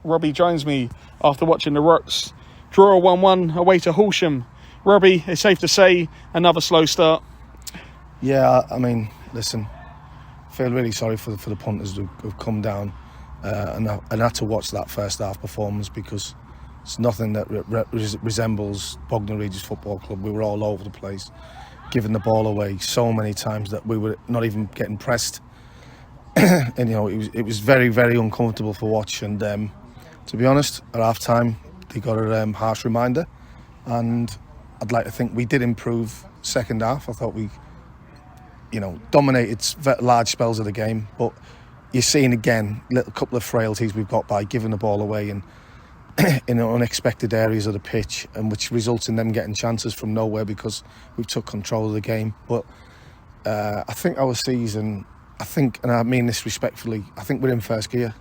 Robbie joins me after watching the Rocks draw a 1-1 away to Horsham. Robbie, it's safe to say another slow start. Yeah, I mean, listen, I feel really sorry for the punters who've come down and had to watch that first half performance, because it's nothing that resembles Bognor Regis Football Club. We were all over the place, giving the ball away so many times that we were not even getting pressed. And it was very, very uncomfortable for watch. And to be honest, at half time they got a harsh reminder, and I'd like to think we did improve second half. I thought we dominated large spells of the game, but you're seeing again a couple of frailties we've got by giving the ball away and in unexpected areas of the pitch, and which results in them getting chances from nowhere because we took control of the game. But I think our season, and I mean this respectfully, I think we're in first gear.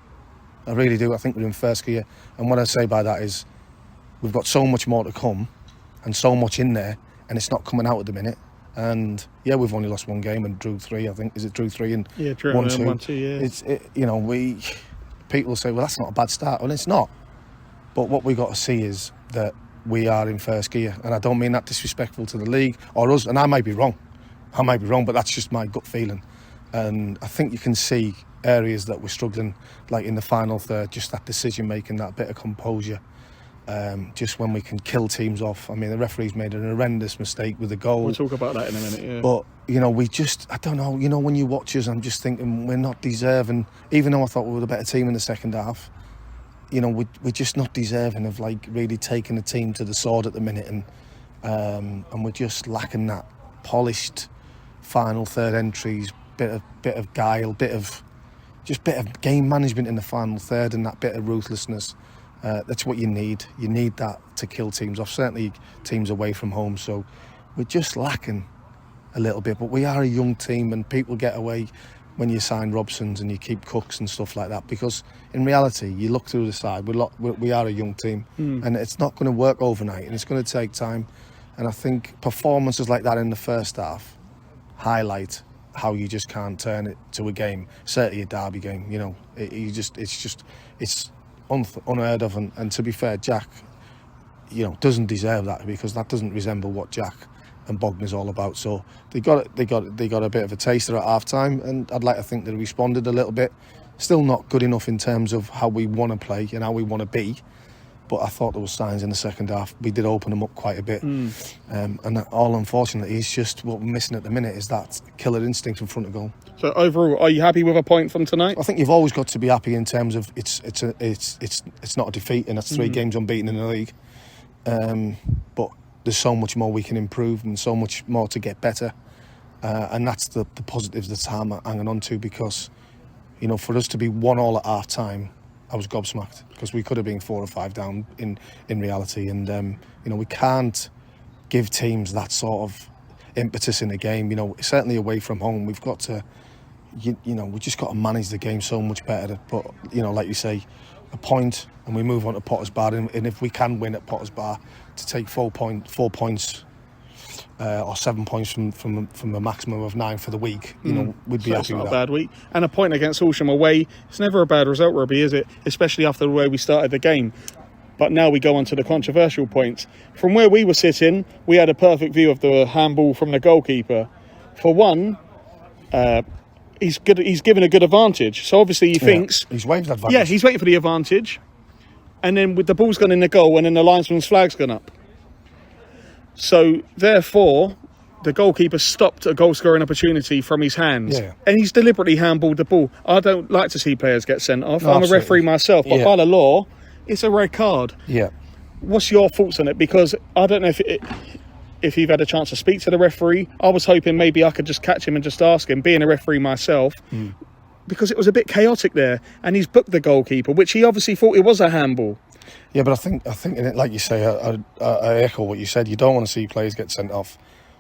I really do. I think we're in first gear, and what I say by that is we've got so much more to come and so much in there, and it's not coming out at the minute. And yeah, we've only lost one game and drew 3. I think drew 3 and drew 1-2. Yeah. People say, well, that's not a bad start, and it's not. But what we got to see is that we are in first gear, and I don't mean that disrespectful to the league or us. And I might be wrong, but that's just my gut feeling. And I think you can see areas that we're struggling, like in the final third, just that decision making, that bit of composure. Just when we can kill teams off. I mean, the referee's made an horrendous mistake with the goal. We'll talk about that in a minute, yeah. But, I don't know, when you watch us, I'm just thinking we're not deserving, even though I thought we were the better team in the second half, we're just not deserving of, really taking the team to the sword at the minute. And we're just lacking that polished final third entries, bit of guile, bit of game management in the final third, and that bit of ruthlessness. That's what you need. You need that to kill teams off, certainly teams away from home. So we're just lacking a little bit. But we are a young team, and people get away when you sign Robsons and you keep Cooks and stuff like that. Because in reality, you look through the side, we are a young team, and it's not going to work overnight, and it's going to take time. And I think performances like that in the first half highlight how you just can't turn it to a game, certainly a derby game. It's unheard of, and to be fair, Jack, doesn't deserve that, because that doesn't resemble what Jack and Bogner's all about. So they got a bit of a taster at half time, and I'd like to think they responded a little bit. Still not good enough in terms of how we want to play and how we want to be, but I thought there was signs in the second half. We did open them up quite a bit, and that, all unfortunately, is just what we're missing at the minute, is that killer instinct in front of goal. So overall, are you happy with a point from tonight? I think you've always got to be happy in terms of it's not a defeat, and that's 3 games unbeaten in the league. But there's so much more we can improve, and so much more to get better, and that's the positives that I'm hanging on to, because for us to be 1-1 at half time, I was gobsmacked, because we could have been 4 or 5 down in reality. And we can't give teams that sort of impetus in the game. Certainly away from home, we've got to we just got to manage the game so much better. But like you say, a point and we move on to Potter's Bar, and if we can win at Potter's Bar, to take 4 points or 7 points from a maximum of 9 for the week, we'd be happy with that. It's not a bad week. And a point against Horsham away, it's never a bad result, Robbie, is it? Especially after the way we started the game. But now we go on to the controversial points. From where we were sitting, we had a perfect view of the handball from the goalkeeper. For one, he's given a good advantage. So obviously he thinks... He's waved advantage. Yeah, he's waiting for the advantage. And then with the ball's gone in the goal, and then the linesman's flag's gone up. So, therefore, the goalkeeper stopped a goal-scoring opportunity from his hands. Yeah. And he's deliberately handballed the ball. I don't like to see players get sent off. No, I'm a referee myself, but by the law, it's a red card. Yeah. What's your thoughts on it? Because I don't know if you've had a chance to speak to the referee. I was hoping maybe I could just catch him and just ask him, being a referee myself, because it was a bit chaotic there. And he's booked the goalkeeper, which he obviously thought it was a handball. Yeah, but I think in it, like you say, I echo what you said. You don't want to see players get sent off,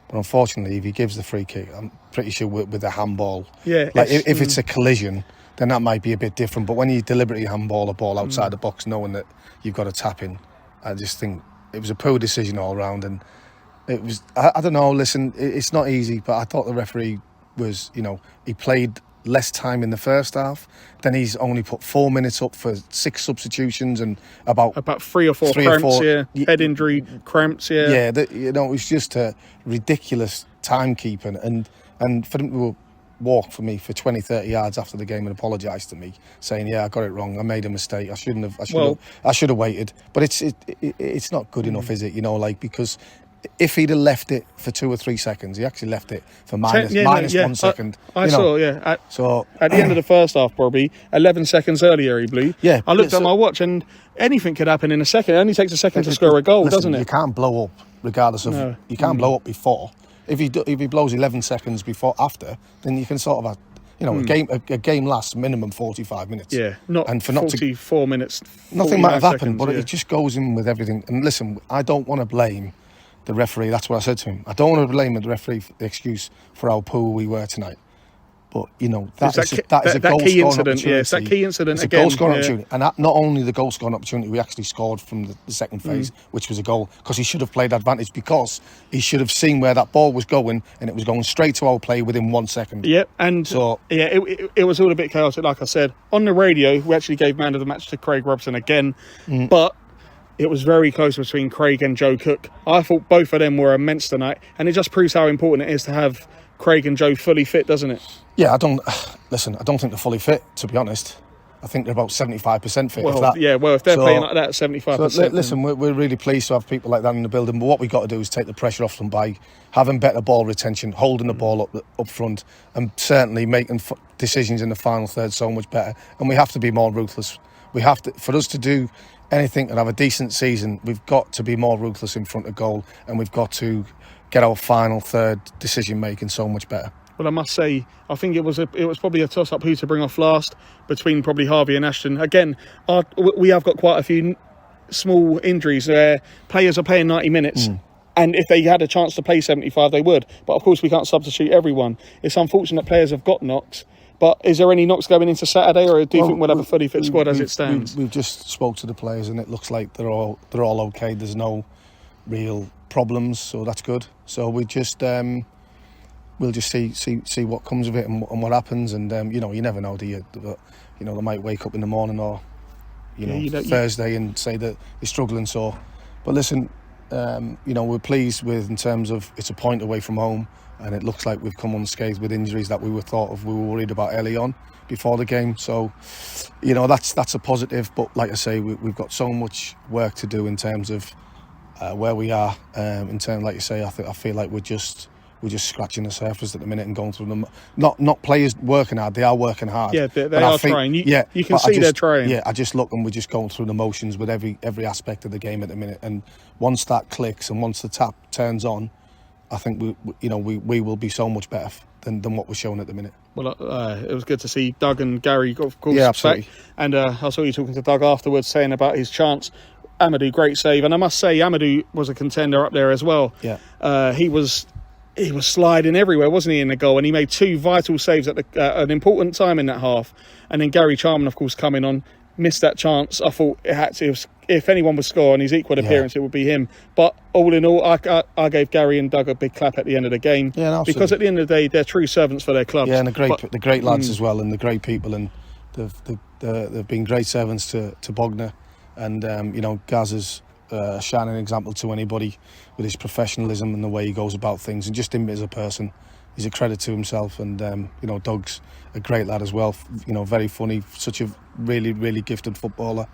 but unfortunately, if he gives the free kick, I'm pretty sure with the handball, if it's a collision, then that might be a bit different. But when you deliberately handball a ball outside the box, knowing that you've got a tap in, I just think it was a poor decision all round. And it was, I don't know. Listen, it's not easy, but I thought the referee was, he played less time in the first half. Then he's only put 4 minutes up for 6 substitutions and about 3 or 4 cramps, head injury, cramps, Yeah, it was just a ridiculous timekeeping, and for them to walk for me for 20, 30 yards after the game and apologise to me, saying, I got it wrong, I made a mistake, I should have waited. But it's not good enough, is it? Because if he'd have left it for 2 or 3 seconds, he actually left it for minus 1 second. I saw, at the end of the first half, Bobby, 11 seconds earlier he blew. Yeah, I looked at my watch and anything could happen in a second. It only takes a second to score a goal, doesn't it? You can't blow up regardless of... No. You can't blow up before. If he blows 11 seconds after, then you can sort of... a game lasts minimum 45 minutes. Yeah, not 44 minutes. Nothing might have happened, seconds, but it just goes in with everything. And listen, I don't want to blame the referee. That's what I said to him. I don't want to blame the referee for the excuse for how poor we were tonight. But, that is a goal-scoring opportunity. It's that key incident it's again. It's a goal-scoring opportunity. And not only the goal-scoring opportunity, we actually scored from the second phase, which was a goal, because he should have played advantage, because he should have seen where that ball was going, and it was going straight to our play within 1 second. Yep, and it was all a bit chaotic, like I said. On the radio, we actually gave man of the match to Craig Robson again, but it was very close between Craig and Joe Cook. I thought both of them were immense tonight, and it just proves how important it is to have Craig and Joe fully fit, doesn't it? Yeah, I don't think they're fully fit, to be honest. I think they're about 75% fit. If they're playing like that, 75%. So, listen, we're really pleased to have people like that in the building, but what we've got to do is take the pressure off them by having better ball retention, holding the ball up front, and certainly making decisions in the final third so much better. And we have to be more ruthless. For us to do anything and have a decent season, we've got to be more ruthless in front of goal, and we've got to get our final third decision making so much better. Well, I must say, I think it was probably a toss-up who to bring off last between probably Harvey and Ashton. Again, we have got quite a few small injuries where players are playing 90 minutes. And if they had a chance to play 75, they would. But of course, we can't substitute everyone. It's unfortunate players have got knocks. But is there any knocks going into Saturday, or do you think we'll have a fully fit squad as it stands? We've just spoke to the players, and it looks like they're all okay. There's no real problems, so that's good. So we'll just see what comes of it and what happens, and you never know, do you? But, they might wake up in the morning or Thursday and say that they're struggling. So, but listen, we're pleased with, in terms of, it's a point away from home, and it looks like we've come unscathed with injuries that we were worried about early on before the game. So, that's a positive. But like I say, we've got so much work to do in terms of where we are. In terms, like you say, I feel like we're just scratching the surface at the minute and going through them. Not players working hard; they are working hard. Yeah, they are trying. You can see they're trying. Yeah, I just look, and we're just going through the motions with every aspect of the game at the minute. And once that clicks and once the tap turns on, I think we will be so much better than what we're showing at the minute. Well, it was good to see Doug and Gary, of course, absolutely. back. And I saw you talking to Doug afterwards, saying about his chance. Amadou, great save, and I must say, Amadou was a contender up there as well. Yeah, he was sliding everywhere, wasn't he, in the goal? And he made 2 vital saves at an important time in that half. And then Gary Charman, of course, coming on, missed that chance. I thought if anyone was scoring his equal appearance, it would be him. But all in all, I gave Gary and Doug a big clap at the end of the game. Yeah, no, because at the end of the day, they're true servants for their clubs. Yeah, and the great lads as well, and the great people, and they've been great servants to Bogner. And Gaz is a shining example to anybody with his professionalism and the way he goes about things, and just him as a person. He's a credit to himself, and Doug's a great lad as well. Very funny, such a really, really gifted footballer.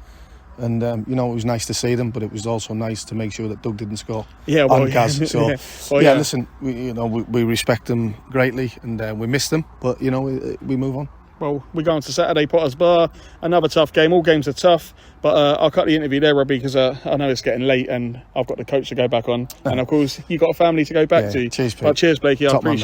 And it was nice to see them, but it was also nice to make sure that Doug didn't score. Yeah, well, on Gaz. So listen, we respect them greatly, and we miss them, but we move on. Well, we're going to Saturday, Potter's Bar. Another tough game. All games are tough. But I'll cut the interview there, Robbie, because I know it's getting late and I've got the coach to go back on. And, of course, you've got a family to go back to. Cheers, Pete. But cheers, Blakey. I appreciate it.